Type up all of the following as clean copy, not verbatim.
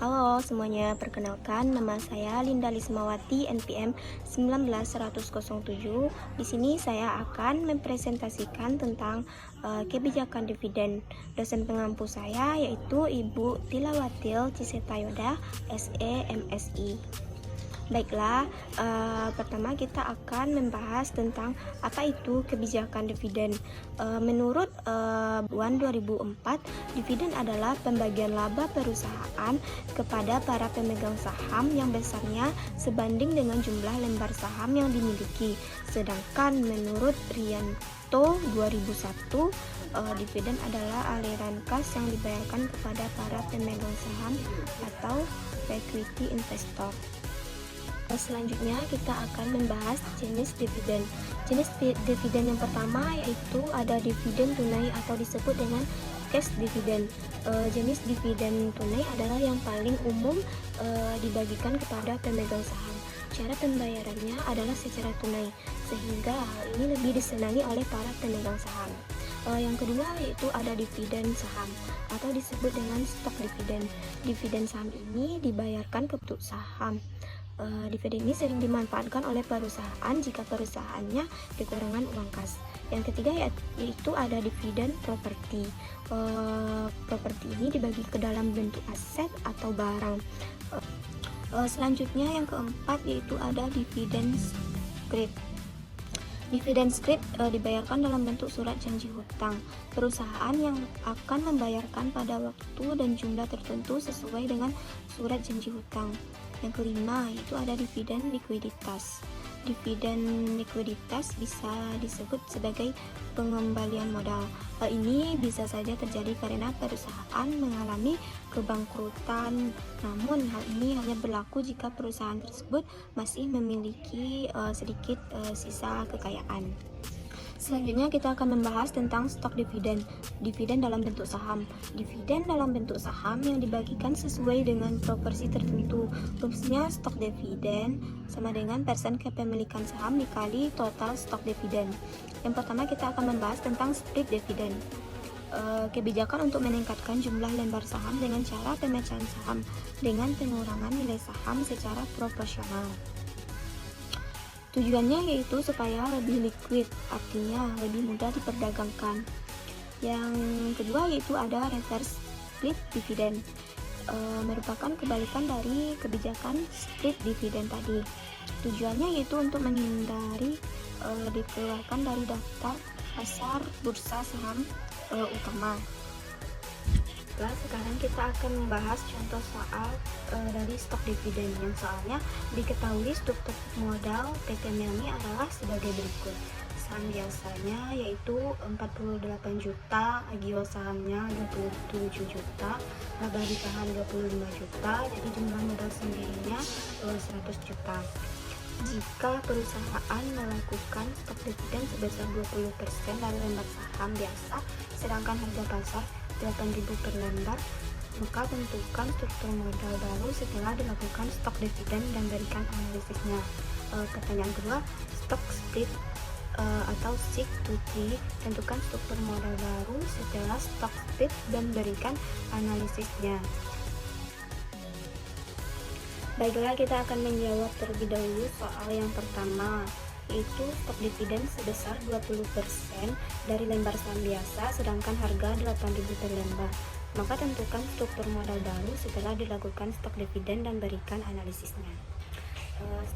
Halo semuanya, perkenalkan nama saya Linda Lismawati NPM 19107. Di sini saya akan mempresentasikan tentang kebijakan dividen. Dosen pengampu saya yaitu Ibu Tilawatil Cisetayoda, SE MSI. Baiklah, pertama kita akan membahas tentang apa itu kebijakan dividen. Menurut Buan 2004, dividen adalah pembagian laba perusahaan kepada para pemegang saham yang besarnya sebanding dengan jumlah lembar saham yang dimiliki. Sedangkan menurut Rianto 2001, dividen adalah aliran kas yang dibayarkan kepada para pemegang saham atau equity investor. Selanjutnya kita akan membahas jenis dividen. Jenis dividen yang pertama yaitu ada dividen tunai atau disebut dengan cash dividen. Jenis dividen tunai adalah yang paling umum dibagikan kepada pemegang saham. Cara pembayarannya adalah secara tunai, sehingga hal ini lebih disenangi oleh para pemegang saham. Yang kedua yaitu ada dividen saham atau disebut dengan stock dividen. Dividen saham ini dibayarkan ke bentuk saham. Dividen ini sering dimanfaatkan oleh perusahaan jika perusahaannya kekurangan uang kas. Yang ketiga yaitu ada dividen properti. Properti ini dibagi ke dalam bentuk aset atau barang. Selanjutnya yang keempat yaitu ada dividen scrip. Dividen scrip dibayarkan dalam bentuk surat janji hutang. Perusahaan yang akan membayarkan pada waktu dan jumlah tertentu sesuai dengan surat janji hutang. Yang kelima yaitu ada dividen likuiditas. Dividen likuiditas bisa disebut sebagai pengembalian modal. Hal ini bisa saja terjadi karena perusahaan mengalami kebangkrutan. Namun hal ini hanya berlaku jika perusahaan tersebut masih memiliki sedikit sisa kekayaan. Selanjutnya kita akan membahas tentang stok dividen. Dividen dalam bentuk saham. Dividen dalam bentuk saham yang dibagikan sesuai dengan proporsi tertentu. Rumusnya stok dividen sama dengan persen kepemilikan saham dikali total stok dividen. Yang pertama kita akan membahas tentang split dividen. Kebijakan untuk meningkatkan jumlah lembar saham dengan cara pemecahan saham dengan pengurangan nilai saham secara proporsional. Tujuannya yaitu supaya lebih liquid, artinya lebih mudah diperdagangkan. Yang kedua yaitu ada reverse split dividend, merupakan kebalikan dari kebijakan split dividend tadi. Tujuannya yaitu untuk menghindari dikeluarkan dari daftar pasar bursa saham utama. Sekarang kita akan membahas contoh soal dari stok dividen yang soalnya diketahui struktur modal PT Melni adalah sebagai berikut. Saham biasanya yaitu 48 juta, agio sahamnya 27 juta, laba ditahan 25 juta, jadi jumlah modal sendirinya 100 juta. Jika perusahaan melakukan stok dividen sebesar 20% dari lembar saham biasa, sedangkan harga pasar 8.000 per lembar, maka tentukan struktur modal baru setelah dilakukan stok dividen dan berikan analisisnya. Pertanyaan kedua, stock split atau SIC to T, tentukan struktur modal baru setelah stok split dan berikan analisisnya. Baiklah, kita akan menjawab terlebih dahulu soal yang pertama, yaitu stok dividen sebesar 20% dari lembar saham biasa sedangkan harga 8.000 per lembar. Maka tentukan struktur modal baru setelah dilakukan stok dividen dan berikan analisisnya.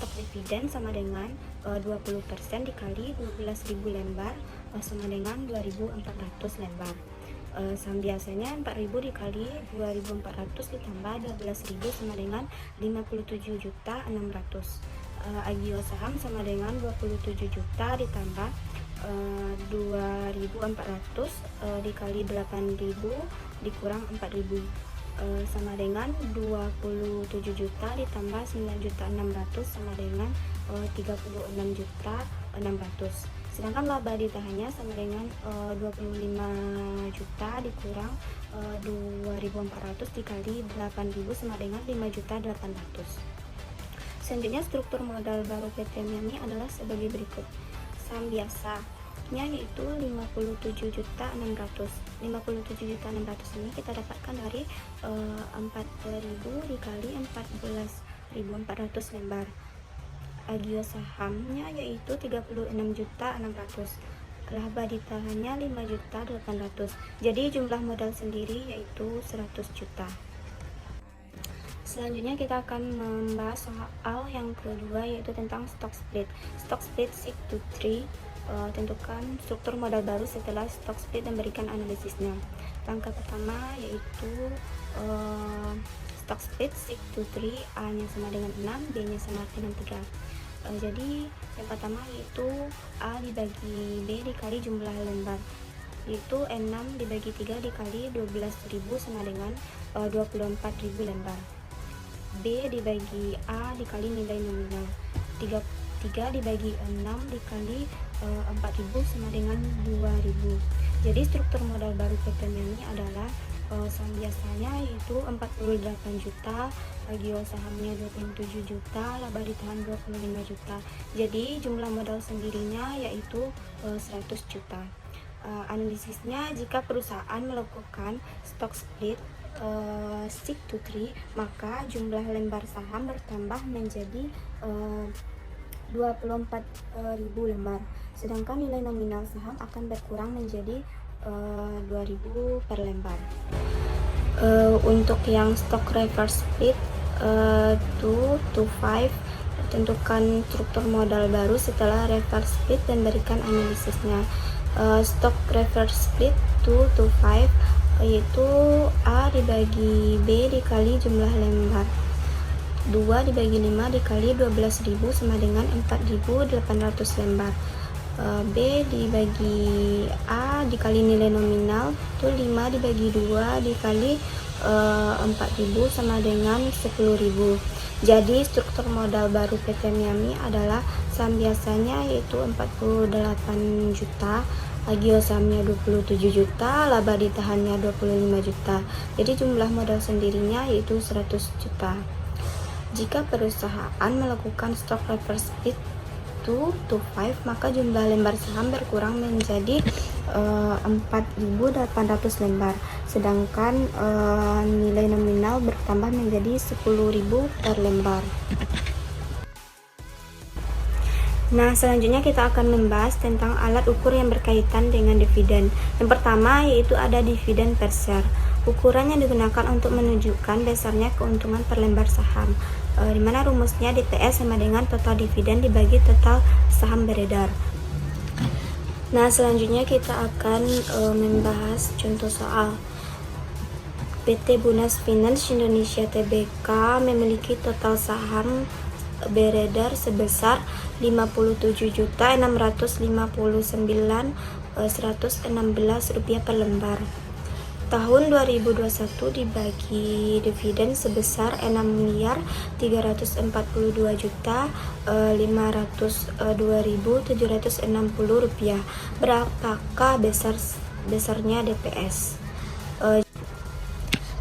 Stok dividen sama dengan 20% dikali 12.000 lembar sama dengan 2.400 lembar. Saham biasanya 4.000 dikali 2.400 ditambah 12.000 sama dengan 57.600. Agio saham sama dengan 27 juta ditambah 2.400 dikali 8.000 dikurang 4.000 sama dengan 27 juta ditambah 9.600 sama dengan 36.600. Sedangkan laba ditahannya sama dengan 25 juta dikurang 2.400 dikali 8.000 sama dengan 5.800. Selanjutnya struktur modal baru PT Melni adalah sebagai berikut. Saham biasa nya yaitu 57.600. 57.600 ini kita dapatkan dari 4.000 dikali 14.400 lembar. Agio sahamnya yaitu 36.600. Laba ditahannya 5.800. Jadi jumlah modal sendiri yaitu 100 juta. Selanjutnya kita akan membahas soal yang kedua, yaitu tentang stock split. Stock split 6 to 3. Tentukan struktur modal baru setelah stock split dan berikan analisisnya. Langkah pertama yaitu stock split 6 to 3, A nya sama dengan 6, B nya sama dengan 3. Jadi yang pertama yaitu A dibagi B dikali jumlah lembar, yaitu 6 dibagi 3 dikali 12.000 sama dengan 24.000 lembar. B dibagi A dikali nilai nominal, 3 dibagi 6 dikali 4.000 sama dengan 2.000. Jadi struktur modal baru PT ini adalah saham biasanya yaitu 48 juta, agio sahamnya 27 juta, laba ditahan 25 juta. Jadi jumlah modal sendirinya yaitu 100 juta. Analisisnya, jika perusahaan melakukan stock split 6 to 3, maka jumlah lembar saham bertambah menjadi 24.000 lembar, sedangkan nilai nominal saham akan berkurang menjadi 2.000 per lembar. Untuk yang stock reverse split 2 to 5, tentukan struktur modal baru setelah reverse split dan berikan analisisnya. Stock reverse split 2 to 5 yaitu A dibagi B dikali jumlah lembar, 2 dibagi 5 dikali 12.000 sama dengan 4.800 lembar. B dibagi A dikali nilai nominal itu 5 dibagi 2 dikali 4.000 sama dengan 10.000. Jadi struktur modal baru PT Miami adalah saham biasanya yaitu 48 juta, agio sahamnya 27 juta, laba ditahannya 25 juta. Jadi jumlah modal sendirinya yaitu 100 juta. Jika perusahaan melakukan stock reverse split 2 to 5, maka jumlah lembar saham berkurang menjadi 4.800 lembar, sedangkan nilai nominal bertambah menjadi 10.000 per lembar. Nah, selanjutnya kita akan membahas tentang alat ukur yang berkaitan dengan dividen. Yang pertama yaitu ada dividen per share. Ukuran yang digunakan untuk menunjukkan besarnya keuntungan per lembar saham, di mana rumusnya DPS sama dengan total dividen dibagi total saham beredar. Nah, selanjutnya kita akan membahas contoh soal. PT Bunas Finance Indonesia Tbk memiliki total saham beredar sebesar 57.659.116 rupiah per lembar. Tahun 2021 dibagi dividen sebesar 6.382.502.760 rupiah. Berapakah besarnya DPS?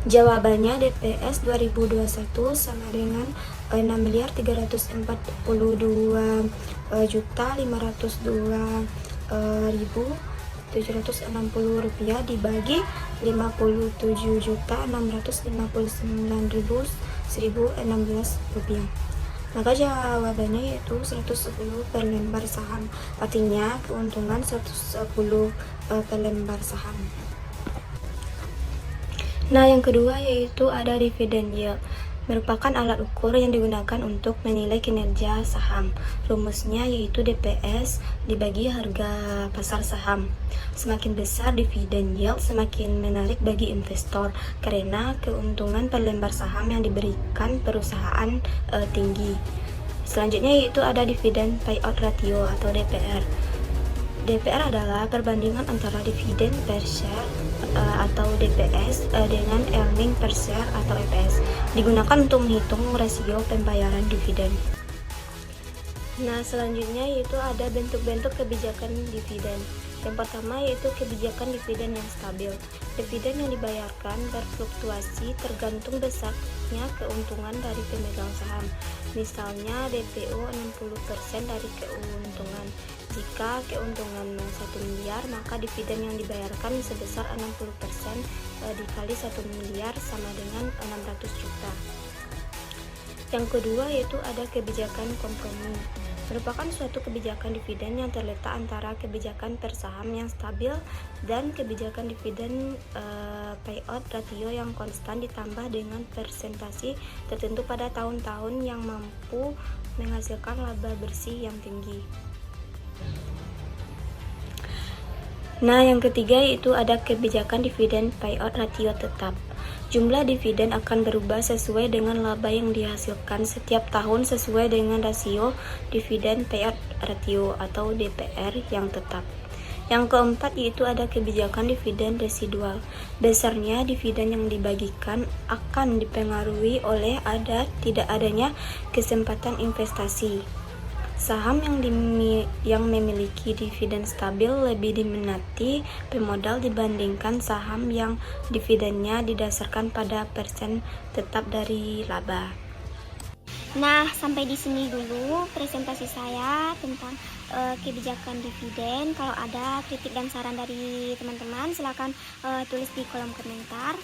Jawabannya DPS 2021 sama dengan 6.342.502.760 rupiah dibagi 57.659.116 rupiah. Maka jawabannya yaitu 110 per lembar saham. Artinya keuntungan 110 per lembar saham. Nah, yang kedua yaitu ada dividen yield, merupakan alat ukur yang digunakan untuk menilai kinerja saham. Rumusnya yaitu DPS dibagi harga pasar saham. Semakin besar dividen yield, semakin menarik bagi investor karena keuntungan per lembar saham yang diberikan perusahaan tinggi. Selanjutnya yaitu ada dividen payout ratio atau DPR. DPR adalah perbandingan antara dividen per share atau DPS dengan earning per share atau EPS, digunakan untuk menghitung rasio pembayaran dividen. Nah, selanjutnya yaitu ada bentuk-bentuk kebijakan dividen. Yang pertama yaitu kebijakan dividen yang stabil. Dividen yang dibayarkan berfluktuasi tergantung besarnya keuntungan dari pemegang saham. Misalnya DPO 60% dari keuntungan. Jika keuntungan 1 miliar, maka dividen yang dibayarkan sebesar 60% dikali 1 miliar sama dengan 600 juta. Yang kedua yaitu ada kebijakan kompromi. Merupakan suatu kebijakan dividen yang terletak antara kebijakan per saham yang stabil dan kebijakan dividen payout ratio yang konstan ditambah dengan persentase tertentu pada tahun-tahun yang mampu menghasilkan laba bersih yang tinggi. Nah, yang ketiga yaitu ada kebijakan dividen payout ratio tetap. Jumlah dividen akan berubah sesuai dengan laba yang dihasilkan setiap tahun sesuai dengan rasio dividen payout ratio atau DPR yang tetap. Yang keempat yaitu ada kebijakan dividen residual. Besarnya dividen yang dibagikan akan dipengaruhi oleh tidak adanya kesempatan investasi. Saham yang memiliki dividen stabil lebih diminati pemodal dibandingkan saham yang dividennya didasarkan pada persen tetap dari laba. Nah, sampai di sini dulu presentasi saya tentang kebijakan dividen. Kalau ada kritik dan saran dari teman-teman, silakan tulis di kolom komentar.